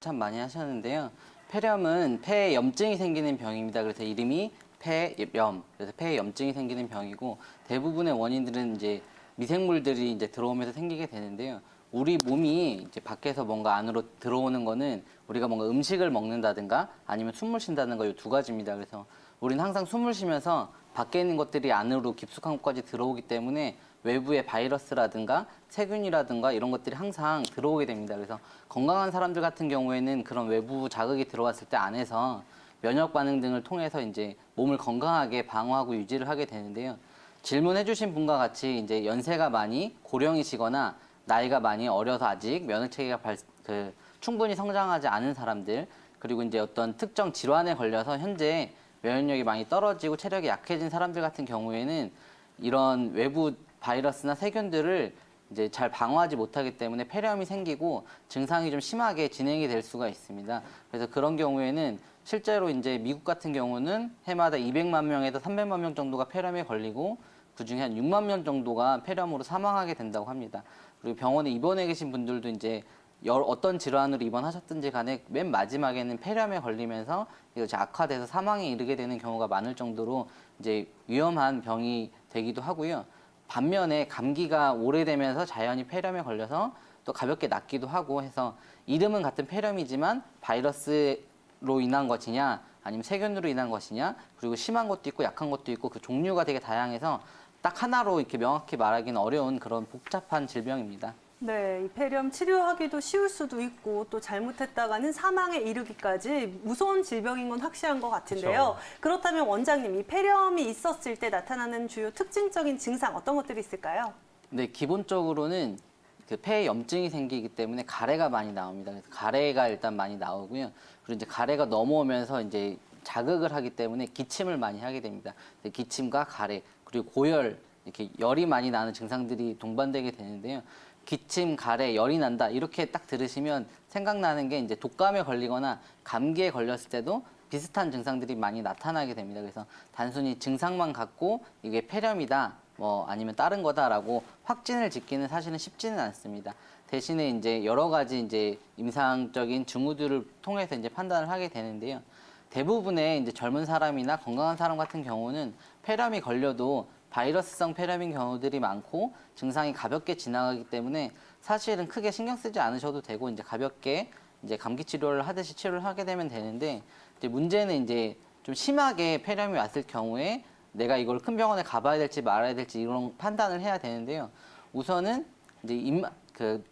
참 많이 하셨는데요. 폐렴은 폐에 염증이 생기는 병입니다. 그래서 이름이 폐렴. 그래서 폐에 염증이 생기는 병이고 대부분의 원인들은 이제 미생물들이 이제 들어오면서 생기게 되는데요. 우리 몸이 이제 밖에서 뭔가 안으로 들어오는 거는 우리가 뭔가 음식을 먹는다든가 아니면 숨을 쉰다든가 이 두 가지입니다. 그래서 우리는 항상 숨을 쉬면서 밖에 있는 것들이 안으로 깊숙한 곳까지 들어오기 때문에 외부의 바이러스라든가 세균이라든가 이런 것들이 항상 들어오게 됩니다. 그래서 건강한 사람들 같은 경우에는 그런 외부 자극이 들어왔을 때 안에서 면역 반응 등을 통해서 이제 몸을 건강하게 방어하고 유지를 하게 되는데요. 질문해 주신 분과 같이 이제 연세가 많이 고령이시거나 나이가 많이 어려서 아직 면역 체계가 충분히 성장하지 않은 사람들, 그리고 이제 어떤 특정 질환에 걸려서 현재 면역력이 많이 떨어지고 체력이 약해진 사람들 같은 경우에는 이런 외부 바이러스나 세균들을 이제 잘 방어하지 못하기 때문에 폐렴이 생기고 증상이 좀 심하게 진행이 될 수가 있습니다. 그래서 그런 경우에는 실제로 이제 미국 같은 경우는 해마다 200만 명에서 300만 명 정도가 폐렴에 걸리고 그중에 한 6만 명 정도가 폐렴으로 사망하게 된다고 합니다. 그리고 병원에 입원해 계신 분들도 이제 어떤 질환으로 입원하셨든지 간에 맨 마지막에는 폐렴에 걸리면서 이것이 악화돼서 사망에 이르게 되는 경우가 많을 정도로 이제 위험한 병이 되기도 하고요. 반면에 감기가 오래되면서 자연히 폐렴에 걸려서 또 가볍게 낫기도 하고 해서 이름은 같은 폐렴이지만 바이러스로 인한 것이냐 아니면 세균으로 인한 것이냐 그리고 심한 것도 있고 약한 것도 있고 그 종류가 되게 다양해서 딱 하나로 이렇게 명확히 말하기는 어려운 그런 복잡한 질병입니다. 네, 이 폐렴 치료하기도 쉬울 수도 있고 또 잘못했다가는 사망에 이르기까지 무서운 질병인 건 확실한 것 같은데요. 그렇다면 원장님, 이 폐렴이 있었을 때 나타나는 주요 특징적인 증상 어떤 것들이 있을까요? 네, 기본적으로는 그 폐에 염증이 생기기 때문에 가래가 많이 나옵니다. 그래서 가래가 일단 많이 나오고요. 그리고 이제 가래가 넘어오면서 이제 자극을 하기 때문에 기침을 많이 하게 됩니다. 기침과 가래 그리고 고열 이렇게 열이 많이 나는 증상들이 동반되게 되는데요. 기침, 가래, 열이 난다 이렇게 딱 들으시면 생각나는 게 이제 독감에 걸리거나 감기에 걸렸을 때도 비슷한 증상들이 많이 나타나게 됩니다. 그래서 단순히 증상만 갖고 이게 폐렴이다, 뭐 아니면 다른 거다라고 확진을 짓기는 사실은 쉽지는 않습니다. 대신에 이제 여러 가지 이제 임상적인 징후들을 통해서 이제 판단을 하게 되는데요. 대부분의 이제 젊은 사람이나 건강한 사람 같은 경우는 폐렴이 걸려도 바이러스성 폐렴인 경우들이 많고 증상이 가볍게 지나가기 때문에 사실은 크게 신경 쓰지 않으셔도 되고 이제 가볍게 이제 감기 치료를 하듯이 치료를 하게 되면 되는데 이제 문제는 이제 좀 심하게 폐렴이 왔을 경우에 내가 이걸 큰 병원에 가봐야 될지 말아야 될지 이런 판단을 해야 되는데요. 우선은 이제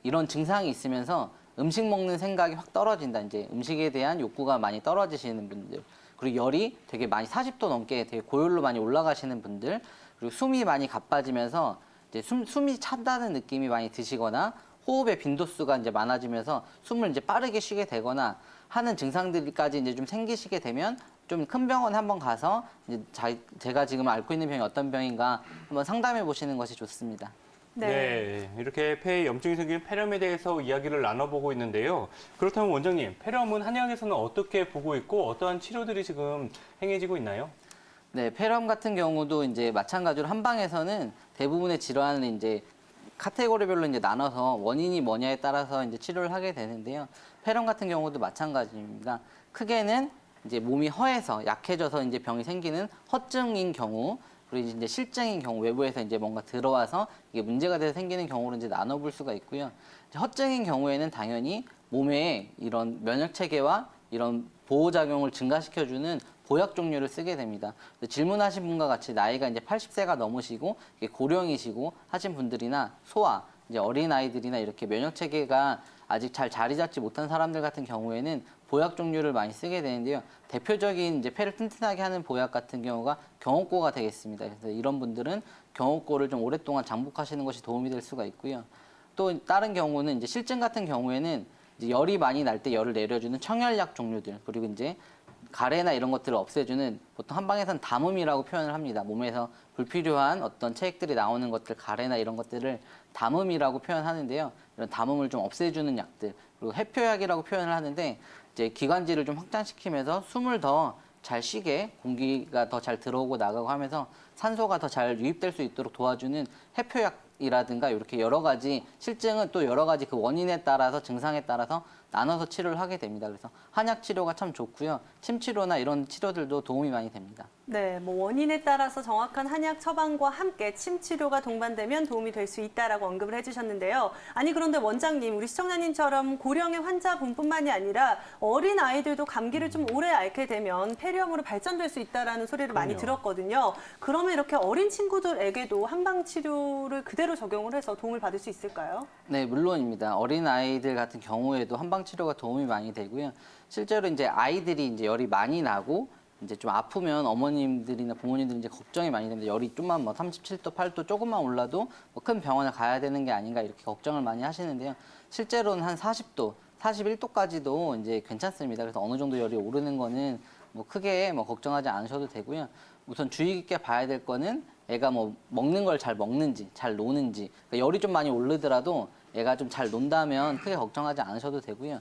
이런 증상이 있으면서 음식 먹는 생각이 확 떨어진다. 이제 음식에 대한 욕구가 많이 떨어지시는 분들. 그리고 열이 되게 많이 40도 넘게 되게 고열로 많이 올라가시는 분들. 그리고 숨이 많이 가빠지면서 이제 숨이 찬다는 느낌이 많이 드시거나 호흡의 빈도수가 이제 많아지면서 숨을 이제 빠르게 쉬게 되거나 하는 증상들까지 이제 좀 생기시게 되면 좀 큰 병원에 한번 가서 이제 제가 지금 앓고 있는 병이 어떤 병인가 한번 상담해 보시는 것이 좋습니다. 네. 이렇게 폐에 염증이 생기는 폐렴에 대해서 이야기를 나눠보고 있는데요. 그렇다면 원장님, 폐렴은 한의학에서는 어떻게 보고 있고 어떠한 치료들이 지금 행해지고 있나요? 네, 폐렴 같은 경우도 이제 마찬가지로 한방에서는 대부분의 질환을 이제 카테고리별로 이제 나눠서 원인이 뭐냐에 따라서 이제 치료를 하게 되는데요. 폐렴 같은 경우도 마찬가지입니다. 크게는 이제 몸이 허해서 약해져서 이제 병이 생기는 허증인 경우, 그리고 이제 실증인 경우, 외부에서 이제 뭔가 들어와서 이게 문제가 돼서 생기는 경우로 이제 나눠볼 수가 있고요. 허증인 경우에는 당연히 몸에 이런 면역 체계와 이런 보호작용을 증가시켜주는 보약 종류를 쓰게 됩니다. 질문하신 분과 같이 나이가 이제 80세가 넘으시고 고령이시고 하신 분들이나 소아, 이제 어린아이들이나 이렇게 면역 체계가 아직 잘 자리 잡지 못한 사람들 같은 경우에는 보약 종류를 많이 쓰게 되는데요. 대표적인 이제 폐를 튼튼하게 하는 보약 같은 경우가 경옥고가 되겠습니다. 그래서 이런 분들은 경옥고를 좀 오랫동안 장복하시는 것이 도움이 될 수가 있고요. 또 다른 경우는 이제 실증 같은 경우에는 이제 열이 많이 날 때 열을 내려주는 청열약 종류들, 그리고 이제 가래나 이런 것들을 없애주는 보통 한방에서는 담음이라고 표현을 합니다. 몸에서 불필요한 어떤 체액들이 나오는 것들, 가래나 이런 것들을 담음이라고 표현하는데요. 이런 담음을 좀 없애주는 약들, 그리고 해표약이라고 표현을 하는데 이제 기관지를 좀 확장시키면서 숨을 더 잘 쉬게 공기가 더 잘 들어오고 나가고 하면서 산소가 더 잘 유입될 수 있도록 도와주는 해표약이라든가 이렇게 여러 가지 실증은 또 여러 가지 그 원인에 따라서 증상에 따라서 나눠서 치료를 하게 됩니다. 그래서 한약 치료가 참 좋고요. 침 치료나 이런 치료들도 도움이 많이 됩니다. 네, 뭐 원인에 따라서 정확한 한약 처방과 함께 침 치료가 동반되면 도움이 될 수 있다라고 언급을 해주셨는데요. 아니 그런데 원장님, 우리 시청자님처럼 고령의 환자분뿐만이 아니라 어린 아이들도 감기를 좀 오래 앓게 되면 폐렴으로 발전될 수 있다라는 소리를 많이 그럼요. 들었거든요. 그러면 이렇게 어린 친구들에게도 한방 치료를 그대로 적용을 해서 도움을 받을 수 있을까요? 네, 물론입니다. 어린 아이들 같은 경우에도 한방 치료가 도움이 많이 되고요. 실제로 이제 아이들이 이제 열이 많이 나고 이제 좀 아프면 어머님들이나 부모님들이 이제 걱정이 많이 됩니다. 열이 좀만 뭐 37도, 8도 조금만 올라도 뭐 큰 병원에 가야 되는 게 아닌가 이렇게 걱정을 많이 하시는데요. 실제로는 한 40도, 41도까지도 이제 괜찮습니다. 그래서 어느 정도 열이 오르는 거는 뭐 크게 뭐 걱정하지 않으셔도 되고요. 우선 주의 깊게 봐야 될 거는 애가 뭐 먹는 걸 잘 먹는지, 잘 노는지. 그러니까 열이 좀 많이 오르더라도 애가 좀 잘 논다면 크게 걱정하지 않으셔도 되고요.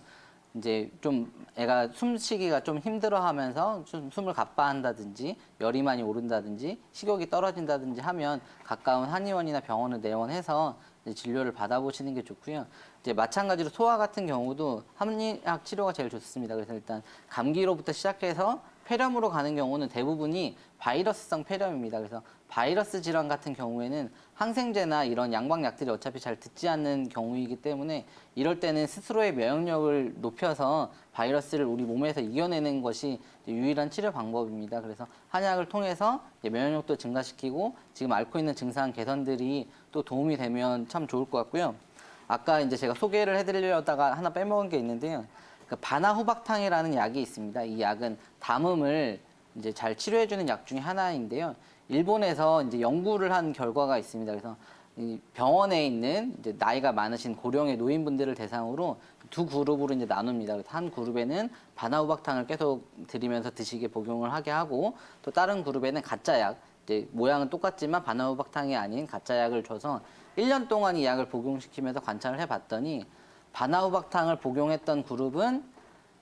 이제 좀 애가 숨쉬기가 좀 힘들어하면서 좀 숨을 가빠한다든지 열이 많이 오른다든지 식욕이 떨어진다든지 하면 가까운 한의원이나 병원을 내원해서 이제 진료를 받아보시는 게 좋고요. 이제 마찬가지로 소아 같은 경우도 한의학 치료가 제일 좋습니다. 그래서 일단 감기로부터 시작해서 폐렴으로 가는 경우는 대부분이 바이러스성 폐렴입니다. 그래서 바이러스 질환 같은 경우에는 항생제나 이런 양방약들이 어차피 잘 듣지 않는 경우이기 때문에 이럴 때는 스스로의 면역력을 높여서 바이러스를 우리 몸에서 이겨내는 것이 유일한 치료 방법입니다. 그래서 한약을 통해서 면역력도 증가시키고 지금 앓고 있는 증상 개선들이 또 도움이 되면 참 좋을 것 같고요. 아까 이제 제가 소개를 해드리려다가 하나 빼먹은 게 있는데요. 그 바나후박탕이라는 약이 있습니다. 이 약은 담음을 이제 잘 치료해주는 약 중에 하나인데요. 일본에서 이제 연구를 한 결과가 있습니다. 그래서 이 병원에 있는 이제 나이가 많으신 고령의 노인분들을 대상으로 두 그룹으로 이제 나눕니다. 그래서 한 그룹에는 바나후박탕을 계속 드리면서 드시게 복용을 하게 하고 또 다른 그룹에는 가짜 약, 이제 모양은 똑같지만 바나후박탕이 아닌 가짜 약을 줘서 1년 동안 이 약을 복용시키면서 관찰을 해봤더니 바나후박탕을 복용했던 그룹은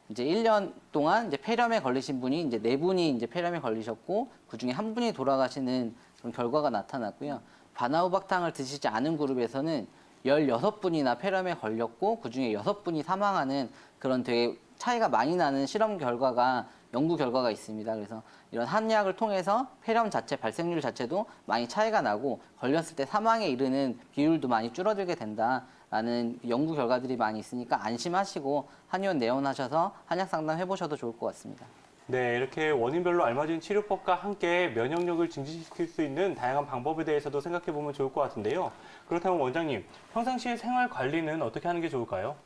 이제 1년 동안 이제 폐렴에 걸리신 분이 이제 4분이 이제 폐렴에 걸리셨고 그 중에 한 분이 돌아가시는 그런 결과가 나타났고요. 바나후박탕을 드시지 않은 그룹에서는 16분이나 폐렴에 걸렸고 그 중에 6분이 사망하는 그런 되게 차이가 많이 나는 실험 결과가 연구 결과가 있습니다. 그래서 이런 한약을 통해서 폐렴 자체 발생률 자체도 많이 차이가 나고 걸렸을 때 사망에 이르는 비율도 많이 줄어들게 된다라는 연구 결과들이 많이 있으니까 안심하시고 한의원 내원하셔서 한약 상담 해보셔도 좋을 것 같습니다. 네, 이렇게 원인별로 알맞은 치료법과 함께 면역력을 증진시킬 수 있는 다양한 방법에 대해서도 생각해 보면 좋을 것 같은데요. 그렇다면 원장님, 평상시에 생활 관리는 어떻게 하는 게 좋을까요?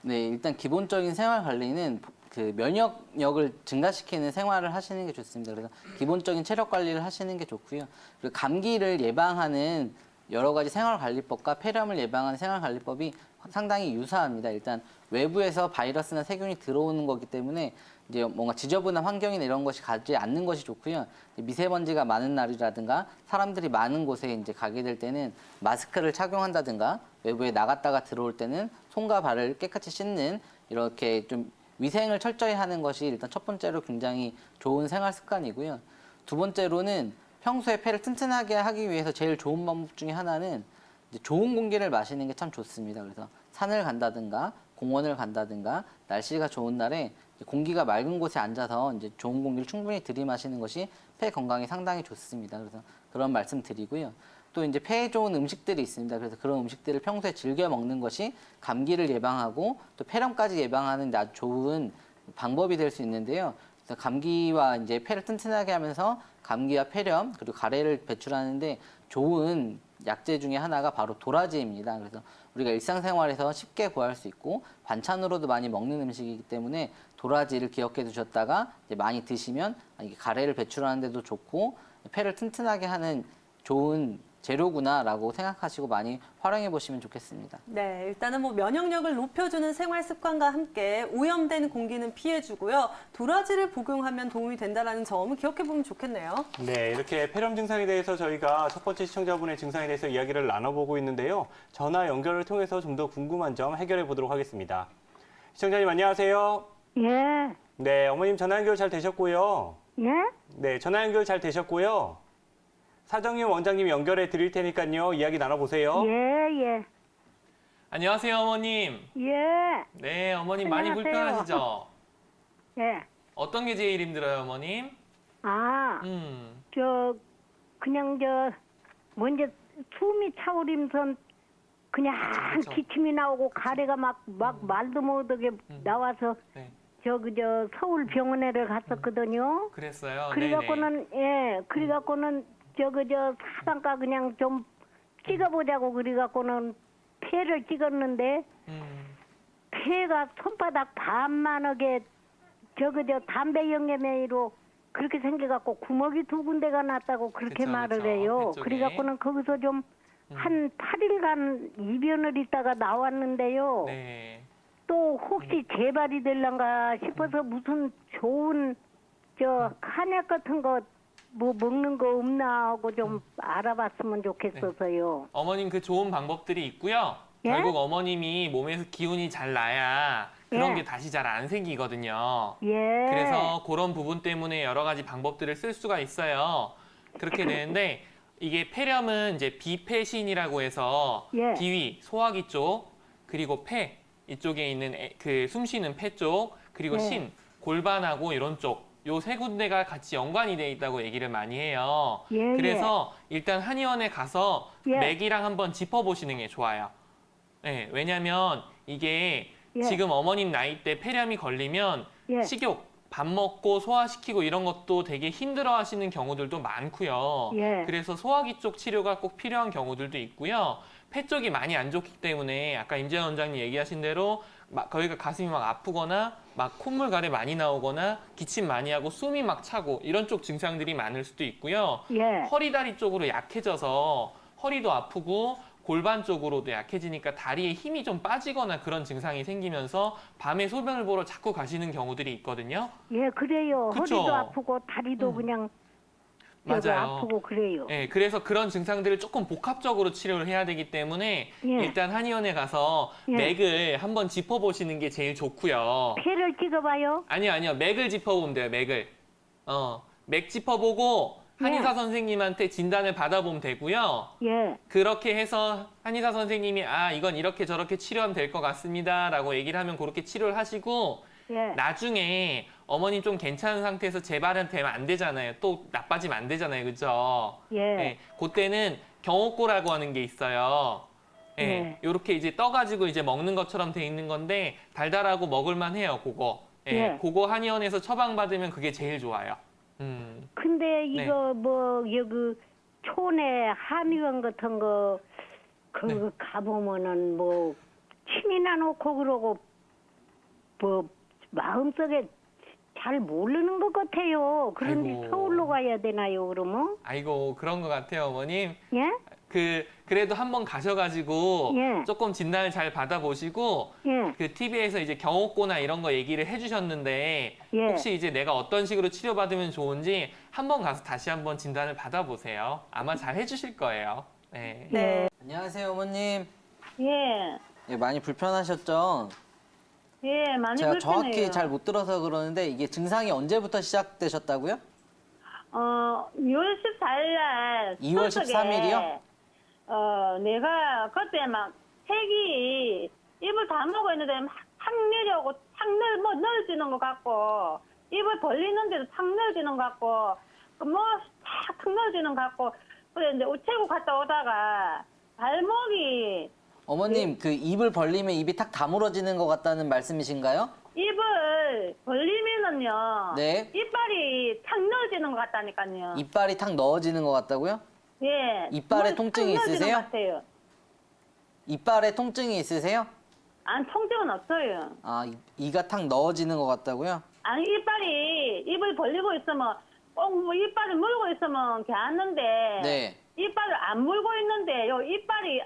네, 일단 기본적인 생활 관리는 그 면역력을 증가시키는 생활을 하시는 게 좋습니다. 그래서 기본적인 체력 관리를 하시는 게 좋고요. 그리고 감기를 예방하는 여러 가지 생활관리법과 폐렴을 예방하는 생활관리법이 상당히 유사합니다. 일단 외부에서 바이러스나 세균이 들어오는 거기 때문에 이제 뭔가 지저분한 환경이나 이런 것이 가지 않는 것이 좋고요. 미세먼지가 많은 날이라든가 사람들이 많은 곳에 이제 가게 될 때는 마스크를 착용한다든가 외부에 나갔다가 들어올 때는 손과 발을 깨끗이 씻는 이렇게 좀 위생을 철저히 하는 것이 일단 첫 번째로 굉장히 좋은 생활 습관이고요. 두 번째로는 평소에 폐를 튼튼하게 하기 위해서 제일 좋은 방법 중에 하나는 이제 좋은 공기를 마시는 게 참 좋습니다. 그래서 산을 간다든가 공원을 간다든가 날씨가 좋은 날에 공기가 맑은 곳에 앉아서 이제 좋은 공기를 충분히 들이마시는 것이 폐 건강에 상당히 좋습니다. 그래서 그런 말씀 드리고요. 또 이제 폐에 좋은 음식들이 있습니다. 그래서 그런 음식들을 평소에 즐겨 먹는 것이 감기를 예방하고 또 폐렴까지 예방하는 데 아주 좋은 방법이 될 수 있는데요. 그래서 감기와 이제 폐를 튼튼하게 하면서 감기와 폐렴 그리고 가래를 배출하는데 좋은 약재 중에 하나가 바로 도라지입니다. 그래서 우리가 일상생활에서 쉽게 구할 수 있고 반찬으로도 많이 먹는 음식이기 때문에 도라지를 기억해 두셨다가 이제 많이 드시면 이게 가래를 배출하는 데도 좋고 폐를 튼튼하게 하는 좋은 재료구나라고 생각하시고 많이 활용해 보시면 좋겠습니다. 네, 일단은 뭐 면역력을 높여주는 생활 습관과 함께 오염된 공기는 피해주고요. 도라지를 복용하면 도움이 된다는 점을 기억해 보면 좋겠네요. 네, 이렇게 폐렴 증상에 대해서 저희가 첫 번째 시청자분의 증상에 대해서 이야기를 나눠보고 있는데요. 전화 연결을 통해서 좀 더 궁금한 점 해결해 보도록 하겠습니다. 시청자님 안녕하세요. 예, 네, 어머님 전화 연결 잘 되셨고요. 예, 네, 전화 연결 잘 되셨고요. 사정님 원장님 연결해 드릴 테니까요. 이야기 나눠보세요. 예, 예. 안녕하세요, 어머님. 예, 네, 어머님 많이 안녕하세요. 불편하시죠? 예. 어떤 게 제일 힘들어요, 어머님? 아, 그냥 먼저 숨이 차오르면서 그냥 그쵸. 기침이 나오고 가래가 막 말도 못하게 나와서 네, 서울 병원에를 갔었거든요. 그랬어요. 네네. 그래갖고는 사상가 그냥 좀 찍어보자고 그래갖고는 폐를 찍었는데 폐가 손바닥 반만하게 담배 연기로 그렇게 생겨갖고 구멍이 2군데가 났다고 그렇게 그쵸, 말을 그쵸. 해요. 그쪽에. 그래갖고는 거기서 좀 한 8일간 입원을 있다가 나왔는데요. 네. 또 혹시 재발이 될란가 싶어서 무슨 좋은 한약 같은 거 뭐 먹는 거 없나 하고 좀 알아봤으면 좋겠어서요. 어머님 그 좋은 방법들이 있고요. 예? 결국 어머님이 몸에서 기운이 잘 나야 그런 예. 게 다시 잘 안 생기거든요. 예. 그래서 그런 부분 때문에 여러 가지 방법들을 쓸 수가 있어요. 그렇게 되는데 이게 폐렴은 이제 비폐신이라고 해서 예. 비위, 소화기 쪽, 그리고 폐 이쪽에 있는 그 숨쉬는 폐 쪽, 그리고 예. 신, 골반하고 이런 쪽 요 세 군데가 같이 연관이 돼 있다고 얘기를 많이 해요. 예, 그래서 일단 한의원에 가서 예. 맥이랑 한번 짚어보시는 게 좋아요. 네, 왜냐면 이게 예. 지금 어머님 나이 때 폐렴이 걸리면 예. 식욕, 밥 먹고 소화시키고 이런 것도 되게 힘들어 하시는 경우들도 많고요. 예. 그래서 소화기 쪽 치료가 꼭 필요한 경우들도 있고요. 폐 쪽이 많이 안 좋기 때문에 아까 임재현 원장님 얘기하신 대로 거기가 가슴이 막 아프거나 막 콧물 가래 많이 나오거나 기침 많이 하고 숨이 막 차고 이런 쪽 증상들이 많을 수도 있고요. 예. 허리 다리 쪽으로 약해져서 허리도 아프고 골반 쪽으로도 약해지니까 다리에 힘이 좀 빠지거나 그런 증상이 생기면서 밤에 소변을 보러 자꾸 가시는 경우들이 있거든요. 예, 그래요. 그쵸? 허리도 아프고 다리도 그냥 맞아요. 아프고 그래요. 네, 그래서 그런 증상들을 조금 복합적으로 치료를 해야 되기 때문에 예. 일단 한의원에 가서 예. 맥을 한번 짚어보시는 게 제일 좋고요. 폐를 찍어봐요. 아니요. 맥을 짚어보면 돼요, 맥을. 맥 짚어보고 한의사 예. 선생님한테 진단을 받아보면 되고요. 예. 그렇게 해서 한의사 선생님이 이건 이렇게 저렇게 치료하면 될 것 같습니다 라고 얘기를 하면 그렇게 치료를 하시고 예. 나중에 어머님 좀 괜찮은 상태에서 재발은 되면 안 되잖아요. 또 나빠지면 안 되잖아요. 그죠? 예. 네, 그때는 경옥고라고 하는 게 있어요. 예. 요렇게 이제 떠가지고 이제 먹는 것처럼 돼 있는 건데 달달하고 먹을만 해요. 그거. 예. 그거 한의원에서 처방받으면 그게 제일 좋아요. 근데 네. 이거 여기 촌에 한의원 같은 거 네. 가보면은 침이 나놓고 그러고 마음속에 잘 모르는 것 같아요. 그런데 아이고. 서울로 가야 되나요, 그러면? 아이고 그런 것 같아요, 어머님. 예? 그래도 한번 가셔가지고 예. 조금 진단을 잘 받아보시고 예. 그 TV에서 이제 경옥고나 이런 거 얘기를 해주셨는데 예. 혹시 이제 내가 어떤 식으로 치료받으면 좋은지 한번 가서 다시 한번 진단을 받아보세요. 아마 잘 해주실 거예요. 네. 네. 안녕하세요, 어머님. 예, 예, 많이 불편하셨죠? 예, 많이 제가 불편해요. 정확히 잘 못 들어서 그러는데 이게 증상이 언제부터 시작되셨다고요? 2월 14일 날 2월 13일 이요? 내가 그때 막 색이 입을 다 먹고 있는데 막탁 내려오고 넓어지는 것 같고 입을 벌리는데도 탁 넓어지는 것 같고 탁 넓어지는 것 같고 그래 이제 우체국 갔다 오다가 발목이 어머님, 그 입을 벌리면 입이 탁 다물어지는 것 같다는 말씀이신가요? 입을 벌리면은요 네. 이빨이 탁 넓어지는 것 같다니까요. 이빨이 탁 넣어지는 것 같다고요? 예. 이빨에 탁 통증이 넓어지는 있으세요? 것 같아요. 이빨에 통증이 있으세요? 안 통증은 없어요. 이가 탁 넣어지는 것 같다고요? 아니 이빨이 입을 벌리고 있으면 꼭 뭐 이빨을 물고 있으면 괜찮은데 네. 이빨을 안 물고 있는데 요 이빨이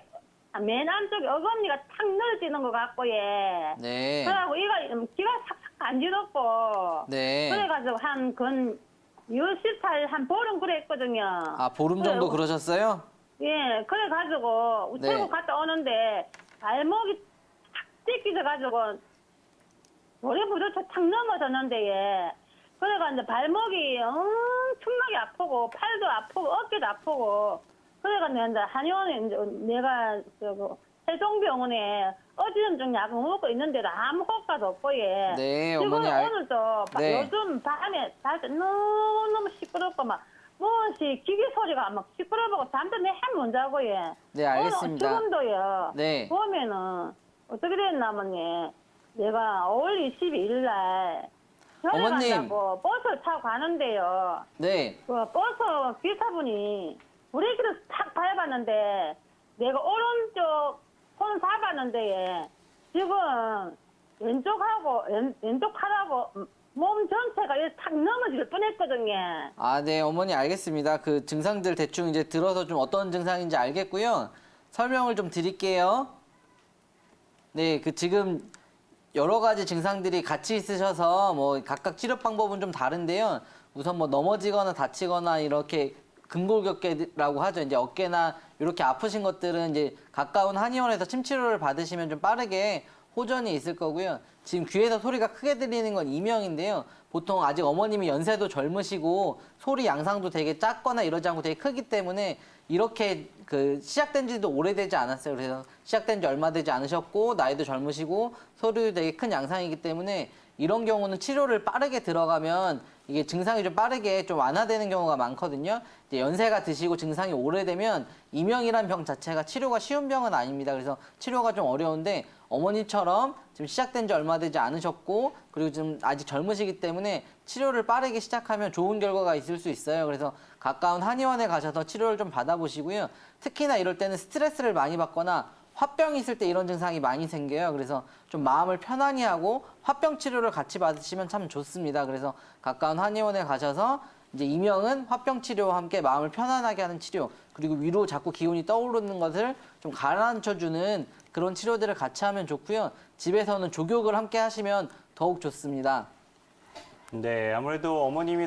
맨 안쪽에 어금니가 탁 넓어지는 것 같고 예. 네. 그래가지고 기가 삭삭 간지럽고 네. 그래가지고 한 60살 한 보름 그랬거든요. 보름 정도 그래, 그러셨어요? 예, 그래가지고 우체국 네. 갔다 오는데 발목이 탁 찢기져가지고 노래 부르쳐 탁 넘어졌는데 예. 그래가지고 발목이 엄청나게 아프고 팔도 아프고 어깨도 아프고 그래가지고 이제 한의원에 이제 내가 세종병원에 어지럼증 약을 먹고 있는데도 아무 효과도 없고 예. 네, 지금 어머니 오늘도 네. 요즘 밤에 잘 때 너무 시끄럽고 막 무엇이 기계 소리가 막 시끄러워 잠도 내못 자고 예. 네, 알겠습니다. 오늘 지금도요. 네. 보면은 어떻게 됐냐면 예. 내가 5월 22일 날 전에 어머님. 간다고 버스를 타고 가는데요. 네. 그 버스 기사분이 브레이크를 탁 밟았는데 내가 오른쪽 손 잡았는데 지금 왼쪽 팔하고 몸 전체가 이렇게 탁 넘어질 뻔했거든요. 아, 네, 어머니 알겠습니다. 그 증상들 대충 이제 들어서 좀 어떤 증상인지 알겠고요. 설명을 좀 드릴게요. 네, 그 지금 여러 가지 증상들이 같이 있으셔서 뭐 각각 치료 방법은 좀 다른데요. 우선 뭐 넘어지거나 다치거나 이렇게 근골격계라고 하죠. 이제 어깨나 이렇게 아프신 것들은 이제 가까운 한의원에서 침 치료를 받으시면 좀 빠르게 호전이 있을 거고요. 지금 귀에서 소리가 크게 들리는 건 이명인데요. 보통 아직 어머님이 연세도 젊으시고 소리 양상도 되게 작거나 이러지 않고 되게 크기 때문에 이렇게 그 시작된 지도 오래되지 않았어요. 그래서 시작된 지 얼마 되지 않으셨고 나이도 젊으시고 소리도 되게 큰 양상이기 때문에 이런 경우는 치료를 빠르게 들어가면 이게 증상이 좀 빠르게 좀 완화되는 경우가 많거든요. 이제 연세가 드시고 증상이 오래되면 이명이란 병 자체가 치료가 쉬운 병은 아닙니다. 그래서 치료가 좀 어려운데 어머니처럼 지금 시작된 지 얼마 되지 않으셨고 그리고 좀 아직 젊으시기 때문에 치료를 빠르게 시작하면 좋은 결과가 있을 수 있어요. 그래서 가까운 한의원에 가셔서 치료를 좀 받아보시고요. 특히나 이럴 때는 스트레스를 많이 받거나 화병이 있을 때 이런 증상이 많이 생겨요. 그래서 좀 마음을 편안히 하고 화병 치료를 같이 받으시면 참 좋습니다. 그래서 가까운 한의원에 가셔서 이제 이명은 화병 치료와 함께 마음을 편안하게 하는 치료, 그리고 위로 자꾸 기운이 떠오르는 것을 좀 가라앉혀주는 그런 치료들을 같이 하면 좋고요. 집에서는 족욕을 함께 하시면 더욱 좋습니다. 네, 아무래도 어머님이